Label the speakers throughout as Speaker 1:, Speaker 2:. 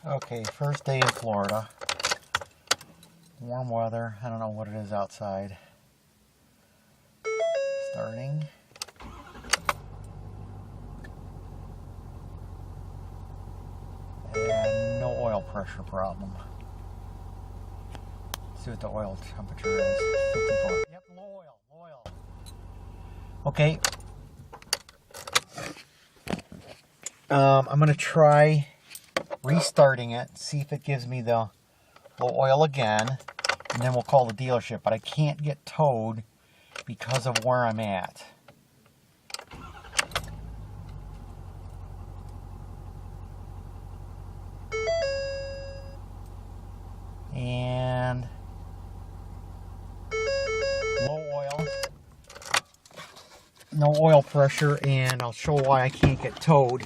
Speaker 1: Okay, first day in Florida. Warm weather. I don't know what it is outside. Starting. And no oil pressure problem. Let's see what the oil temperature is. 54. Yep, low oil, low oil. Okay. I'm going to try restarting it, see if it gives me the low oil again, and then we'll call the dealership. But I can't get towed because of where I'm at. And low oil, no oil pressure, and I'll show why I can't get towed.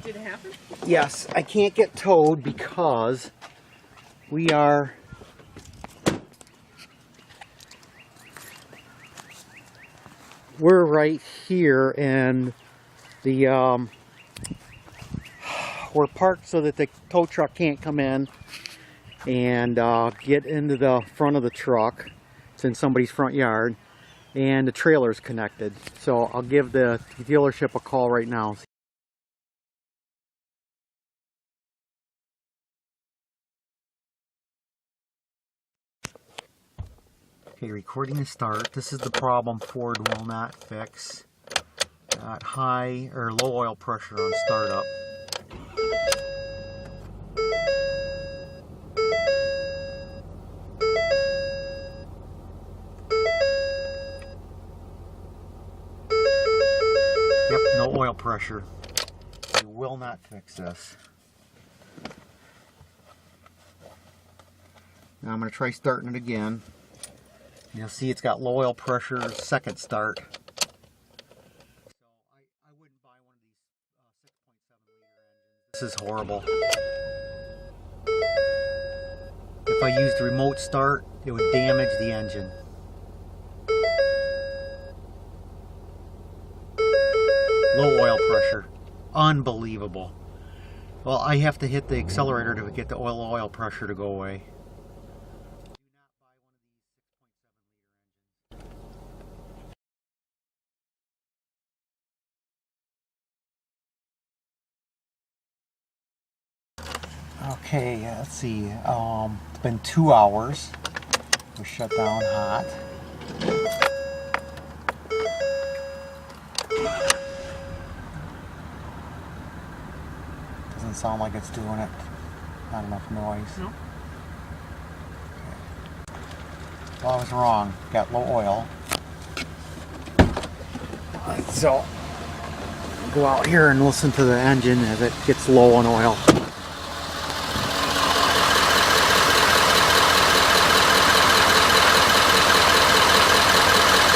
Speaker 2: Did it happen?
Speaker 1: Yes, I can't get towed because we're right here, and the we're parked so that the tow truck can't come in and get into the front of the truck. It's in somebody's front yard, and the trailer's connected. So I'll give the dealership a call right now. Okay, recording to start. This is the problem Ford will not fix. Got high or low oil pressure on startup. Yep, no oil pressure. They will not fix this. Now I'm going to try starting it again. You'll see it's got low oil pressure, second start. So I wouldn't buy one of these 6.7 liter engines. This is horrible. If I used remote start, it would damage the engine. Low oil pressure. Unbelievable. Well, I have to hit the accelerator to get the oil pressure to go away. Okay, let's see. It's been 2 hours. We shut down hot. Doesn't sound like it's doing it. Not enough noise.
Speaker 2: No.
Speaker 1: Okay. Well, I was wrong. Got low oil. So, go out here and listen to the engine as it gets low on oil.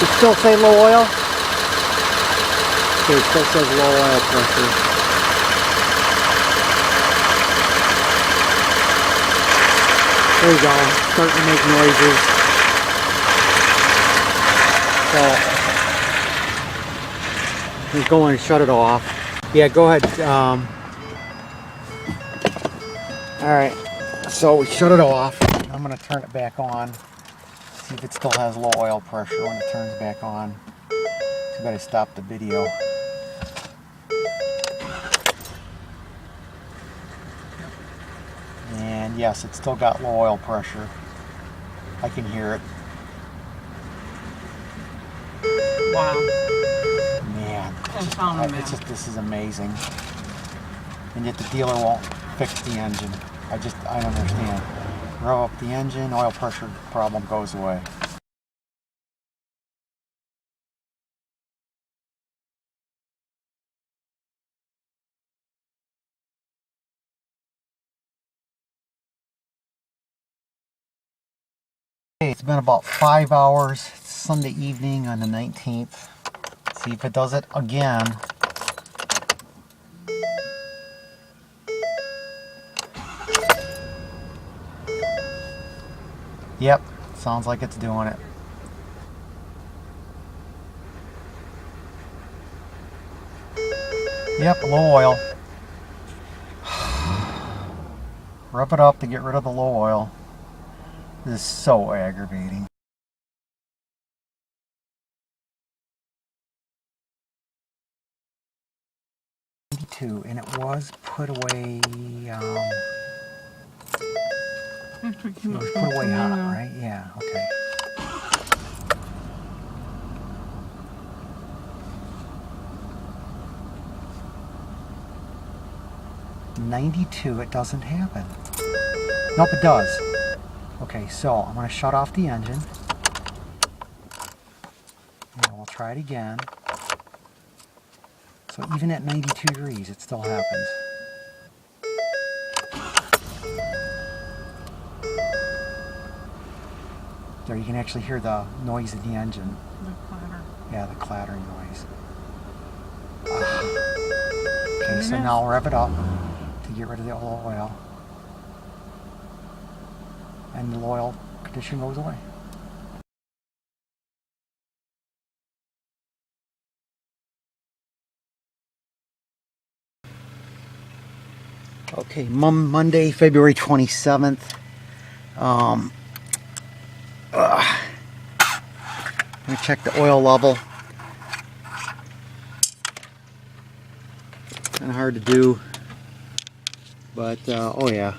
Speaker 1: It still say low oil? Okay, it still says low oil pressure. There you go, starting to make noises. So, let's go and shut it off. Yeah, go ahead. Alright, so we shut it off. I'm going to turn it back on. See if it still has low oil pressure when it turns back on. Too bad I stopped the video. And yes, it's still got low oil pressure. I can hear it.
Speaker 2: Wow.
Speaker 1: Man,
Speaker 2: It's just,
Speaker 1: this is amazing. And yet the dealer won't fix the engine. I don't understand. Rev up the engine, oil pressure problem goes away. Okay, it's been about 5 hours. It's Sunday evening on the 19th. Let's see if it does it again. Yep, sounds like it's doing it. Yep, low oil. Rev it up to get rid of the low oil. This is so aggravating. And it was put away. It was put away hot, right? Yeah. Okay. $92. It doesn't happen. Nope, it does. Okay, so I'm going to shut off the engine. And we'll try it again. So even at 92 degrees, it still happens. There, you can actually hear the noise in the engine.
Speaker 2: The clatter.
Speaker 1: Yeah, the clattering noise. Okay, so now I'll rev it up to get rid of the low oil. And the low oil condition goes away. Okay, Monday, February 27th. I'm gonna check the oil level. Kind of hard to do, but oh yeah.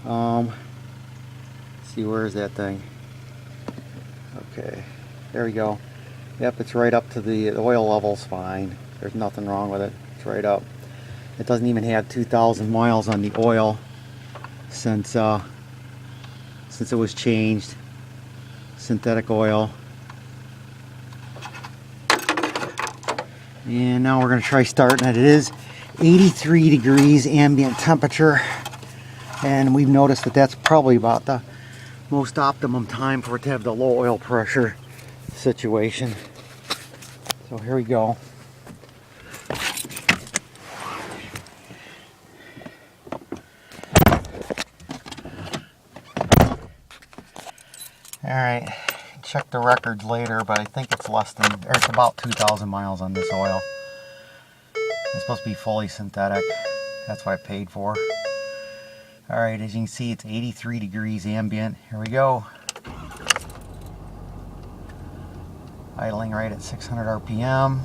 Speaker 1: Let's see, where is that thing? Okay, there we go. Yep, it's right up to the oil level's fine. There's nothing wrong with it. It's right up. It doesn't even have 2,000 miles on the oil since it was changed. Synthetic oil. And now we're going to try starting it. It is 83 degrees ambient temperature, and we've noticed that that's probably about the most optimum time for it to have the low oil pressure situation. So here we go. Alright, check the records later, but I think it's less than, or it's about 2,000 miles on this oil. It's supposed to be fully synthetic. That's what I paid for. Alright, as you can see, it's 83 degrees ambient. Here we go. Idling right at 600 RPM.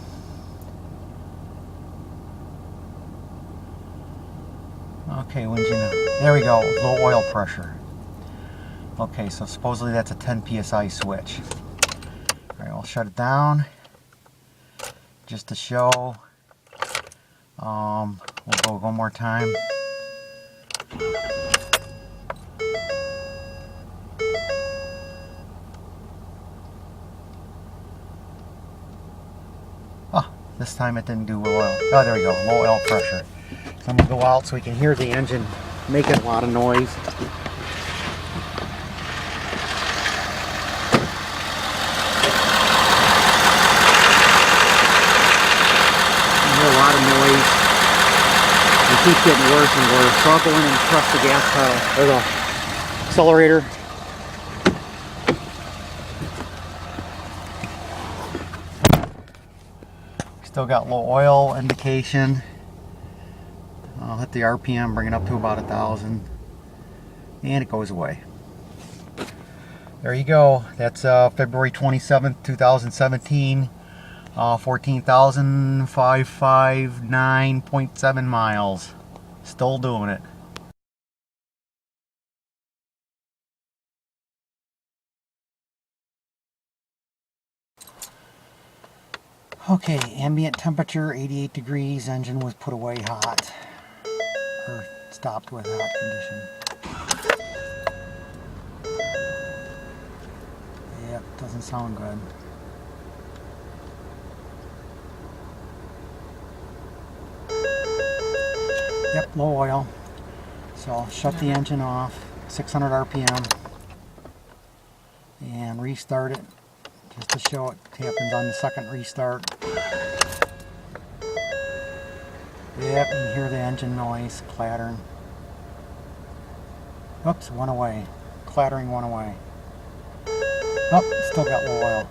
Speaker 1: Okay, there we go, low oil pressure. Okay, so supposedly that's a 10 psi switch. Alright, I'll shut it down just to show. We'll go one more time. Oh, this time it didn't do oil. Oh, there we go, low oil pressure. So I'm going to go out so we can hear the engine making a lot of noise. A lot of noise. It keeps getting worse and worse. So I'll go in and press the gas pedal or the accelerator. Still got low oil indication. I'll hit the RPM, bring it up to about 1,000, and it goes away. There you go. That's February 27th, 2017. 14,559.7 miles. Still doing it. Okay, ambient temperature 88 degrees. Engine was put away hot, or stopped with hot condition. Yep, doesn't sound good. Yep, low oil. So I'll shut the engine off, 600 RPM, and restart it just to show it happens on the second restart. Yep, you can hear the engine noise clattering. Oops, went away. Clattering went away. Oh, still got low oil.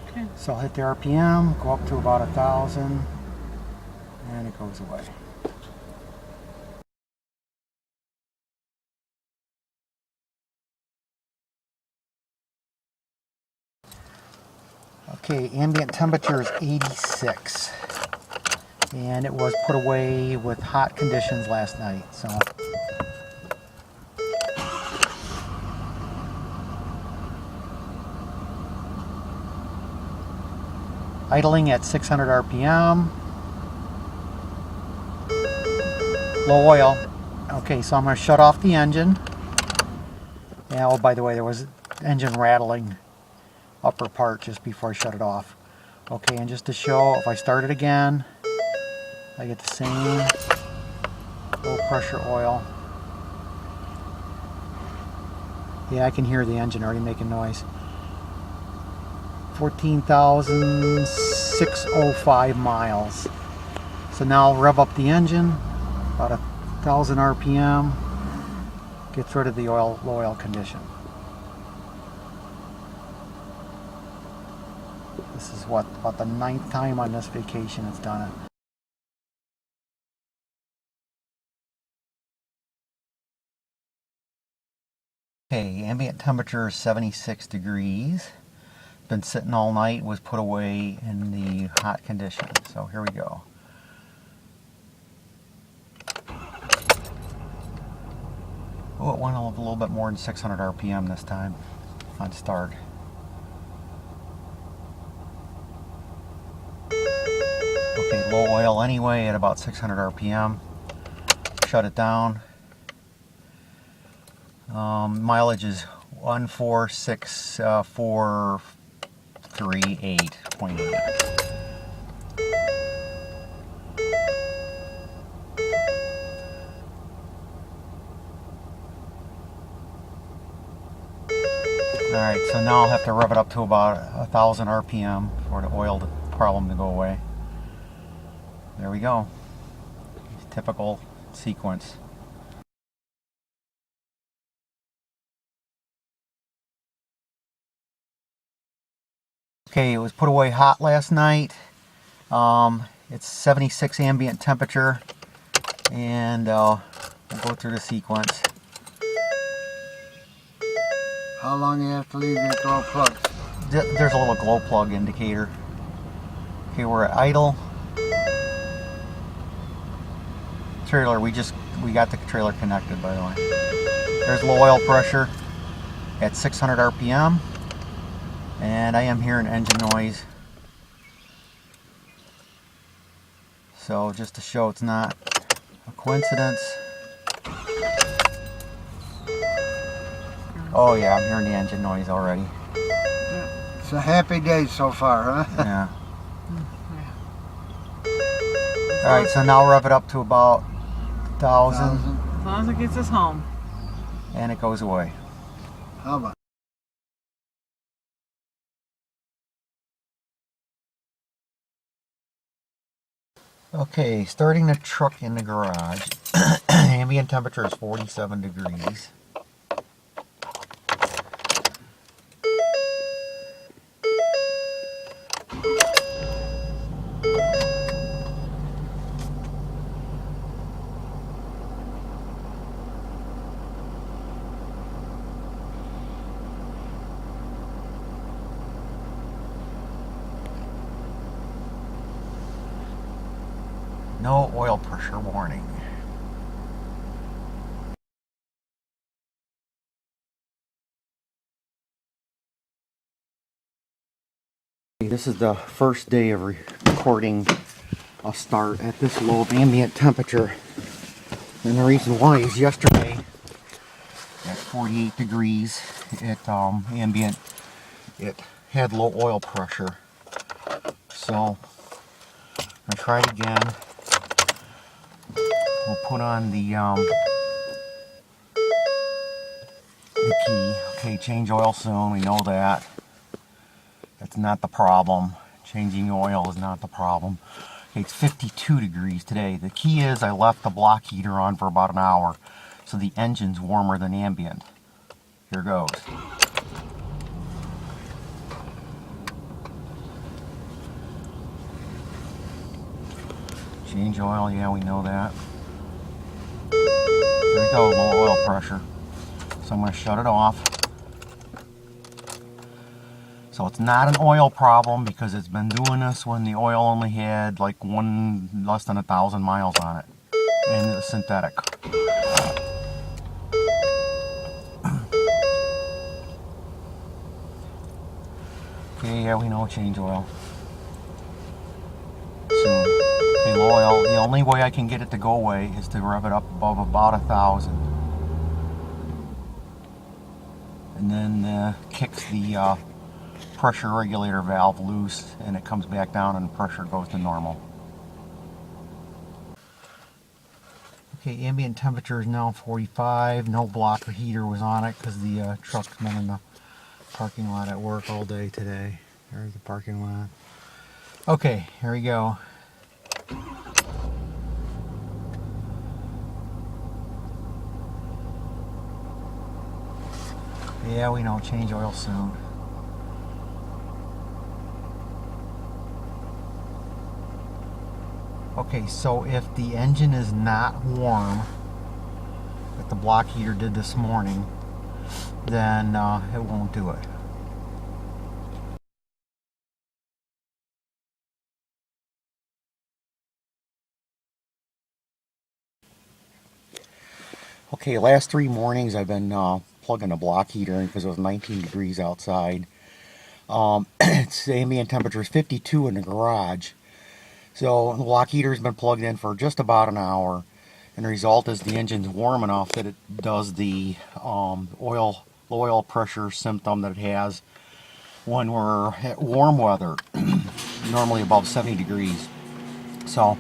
Speaker 1: Okay. So I'll hit the RPM, go up to about 1,000, and it goes away. Okay, ambient temperature is 86. And it was put away with hot conditions last night, so. Idling at 600 RPM. Low oil. Okay, so I'm going to shut off the engine. Yeah, oh, by the way, there was engine rattling upper part just before I shut it off. Okay, and just to show, if I start it again, I get the same low pressure oil. Yeah, I can hear the engine already making noise. 14,605 miles. So now I'll rev up the engine, about 1,000 RPM, gets rid of the low oil condition. This is what, about the 9th time on this vacation it's done it. Okay, ambient temperature is 76 degrees. Been sitting all night, was put away in the hot condition. So here we go. Oh, it went a little bit more than 600 RPM this time on start. Okay, low oil anyway at about 600 RPM. Shut it down. Mileage is 146,438.8. Alright, so now I'll have to rev it up to about 1,000 RPM for the oil problem to go away. There we go. Typical sequence. Okay, it was put away hot last night. It's 76 ambient temperature, and we'll go through the sequence.
Speaker 3: How long you have to leave your glow plug?
Speaker 1: There's a little glow plug indicator. Okay, we're at idle. Trailer, we got the trailer connected, by the way. There's low oil pressure at 600 RPM. And I am hearing engine noise. So just to show it's not a coincidence. Oh yeah, I'm hearing the engine noise already.
Speaker 3: It's a happy day so far, huh?
Speaker 1: Yeah. Alright, so now rev it up to about 1,000.
Speaker 2: As long as it gets us home.
Speaker 1: And it goes away.
Speaker 3: How about?
Speaker 1: Okay, starting the truck in the garage. Ambient temperature is 47 degrees. No oil pressure warning. This is the first day of recording a start at this low of ambient temperature. And the reason why is yesterday at 48 degrees at ambient, it had low oil pressure. So I tried again. We'll put on the key. Okay, change oil soon, we know that. That's not the problem. Changing oil is not the problem. Okay, it's 52 degrees today. The key is I left the block heater on for about an hour, so the engine's warmer than ambient. Here goes. Change oil, yeah, we know that. There we go, low oil pressure. So I'm going to shut it off. So it's not an oil problem because it's been doing this when the oil only had like less than 1,000 miles on it, and it was synthetic. Okay, yeah, we know, change oil soon. Okay, low oil. The only way I can get it to go away is to rev it up above about 1,000, and then kicks the pressure regulator valve loose, and it comes back down and pressure goes to normal. Okay, ambient temperature is now 45. No blocker heater was on it because the truck's been in the parking lot at work all day today. There's the parking lot. Okay, here we go. Yeah, we know, change oil soon. Okay, so if the engine is not warm, like the block heater did this morning, then it won't do it. Okay, last 3 mornings I've been plugging the block heater in because it was 19 degrees outside. Its ambient temperature is 52 in the garage. So the block heater has been plugged in for just about an hour, and the result is the engine's warm enough that it does the low oil pressure symptom that it has when we're at warm weather, normally above 70 degrees. So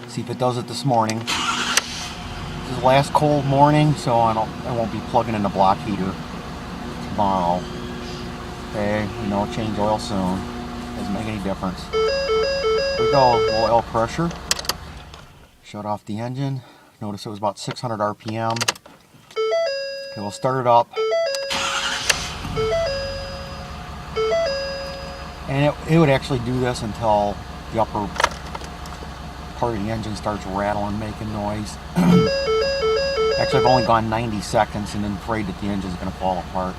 Speaker 1: see if it does it this morning. This is the last cold morning, so I won't be plugging in the block heater tomorrow. Okay, you know, change oil soon. Doesn't make any difference. Here we go, low oil pressure. Shut off the engine. Notice it was about 600 RPM. Okay, we'll start it up. And it would actually do this until the upper part of the engine starts rattling, making noise. Actually, I've only gone 90 seconds and I'm afraid that the engine's going to fall apart.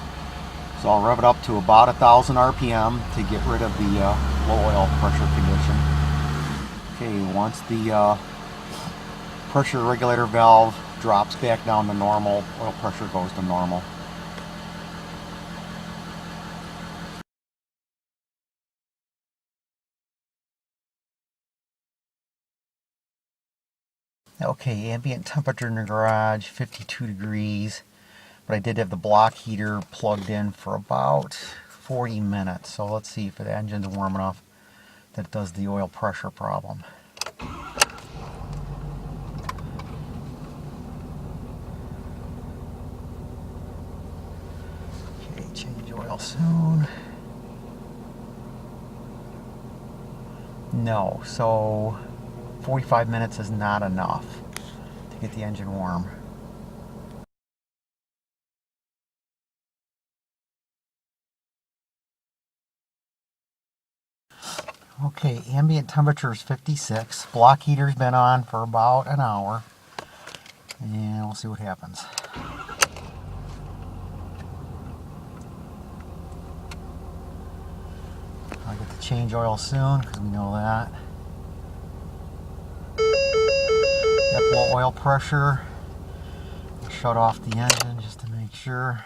Speaker 1: So I'll rev it up to about 1,000 RPM to get rid of the low oil pressure condition. Okay, once the pressure regulator valve drops back down to normal, oil pressure goes to normal. Okay, ambient temperature in the garage, 52 degrees. But I did have the block heater plugged in for about 40 minutes. So let's see if the engine's warm enough that it does the oil pressure problem. Okay, change oil soon. No, so 45 minutes is not enough to get the engine warm. Okay, ambient temperature is 56. Block heater's been on for about an hour. And we'll see what happens. I'll get to change oil soon because we know that. Yep, low oil pressure. I'll shut off the engine just to make sure.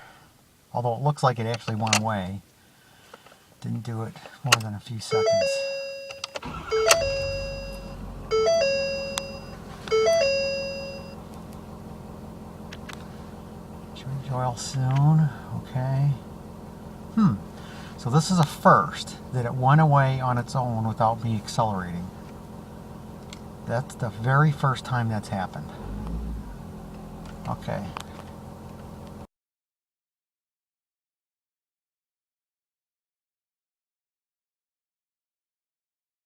Speaker 1: Although it looks like it actually went away. Didn't do it more than a few seconds. Change oil soon. Okay. So this is a first, that it went away on its own without me accelerating. That's the very first time that's happened. Okay.